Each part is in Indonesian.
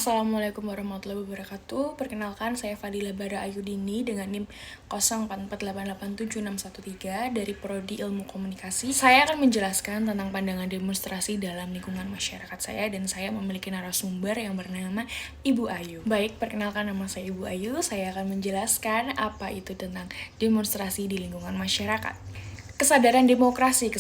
Assalamualaikum warahmatullahi wabarakatuh. Perkenalkan, saya Fadila Bara Ayudini dengan NIM 0448876113 dari Prodi Ilmu Komunikasi. Saya akan menjelaskan tentang pandangan demonstrasi dalam lingkungan masyarakat saya, dan saya memiliki narasumber yang bernama Ibu Ayu. Baik, perkenalkan, nama saya Ibu Ayu. Saya akan menjelaskan apa itu tentang demonstrasi di lingkungan masyarakat. Kesadaran demokrasi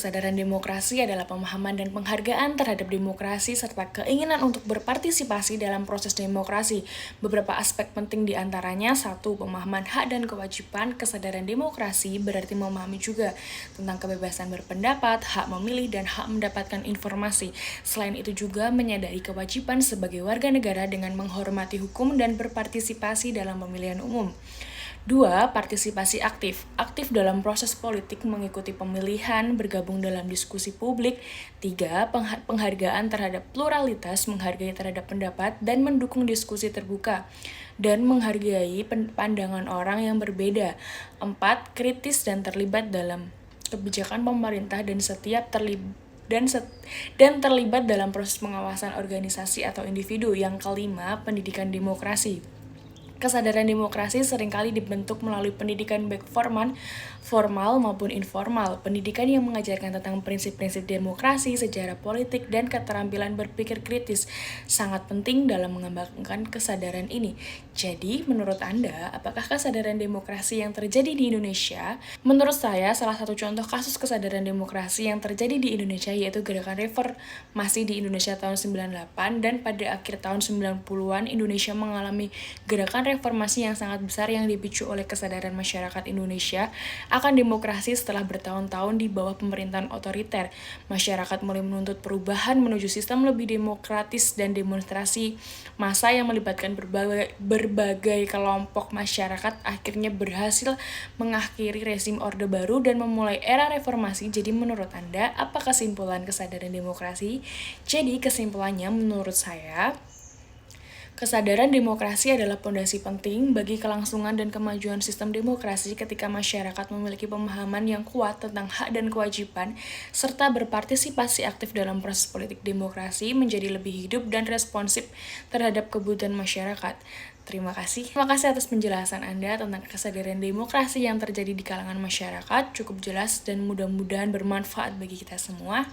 adalah pemahaman dan penghargaan terhadap demokrasi serta keinginan untuk berpartisipasi dalam proses demokrasi. Beberapa aspek penting diantaranya: 1. Pemahaman hak dan kewajiban. Kesadaran demokrasi berarti memahami juga tentang kebebasan berpendapat, hak memilih, dan hak mendapatkan informasi. Selain itu juga menyadari kewajiban sebagai warga negara dengan menghormati hukum dan berpartisipasi dalam pemilihan umum. 2. Partisipasi aktif. Aktif dalam proses politik, mengikuti pemilihan, bergabung dalam diskusi publik. 3. Penghargaan terhadap pluralitas, menghargai terhadap pendapat dan mendukung diskusi terbuka dan menghargai pandangan orang yang berbeda. 4. Kritis dan terlibat dalam kebijakan pemerintah dan terlibat dalam proses pengawasan organisasi atau individu. Yang kelima, pendidikan demokrasi. Kesadaran demokrasi seringkali dibentuk melalui pendidikan baik formal maupun informal. Pendidikan yang mengajarkan tentang prinsip-prinsip demokrasi, sejarah politik, dan keterampilan berpikir kritis sangat penting dalam mengembangkan kesadaran ini. Jadi, menurut Anda, apakah kesadaran demokrasi yang terjadi di Indonesia? Menurut saya, salah satu contoh kasus kesadaran demokrasi yang terjadi di Indonesia yaitu gerakan reformasi di Indonesia tahun 98, dan pada akhir tahun 90-an Indonesia mengalami gerakan reformasi yang sangat besar yang dipicu oleh kesadaran masyarakat Indonesia akan demokrasi setelah bertahun-tahun di bawah pemerintahan otoriter. Masyarakat mulai menuntut perubahan menuju sistem lebih demokratis, dan demonstrasi massa yang melibatkan berbagai kelompok masyarakat akhirnya berhasil mengakhiri rezim Orde Baru dan memulai era reformasi. Jadi menurut Anda, apa kesimpulan kesadaran demokrasi? Jadi kesimpulannya menurut saya, kesadaran demokrasi adalah fondasi penting bagi kelangsungan dan kemajuan sistem demokrasi ketika masyarakat memiliki pemahaman yang kuat tentang hak dan kewajiban, serta berpartisipasi aktif dalam proses politik. Demokrasi menjadi lebih hidup dan responsif terhadap kebutuhan masyarakat. Terima kasih atas penjelasan Anda tentang kesadaran demokrasi yang terjadi di kalangan masyarakat. Cukup jelas dan mudah-mudahan bermanfaat bagi kita semua.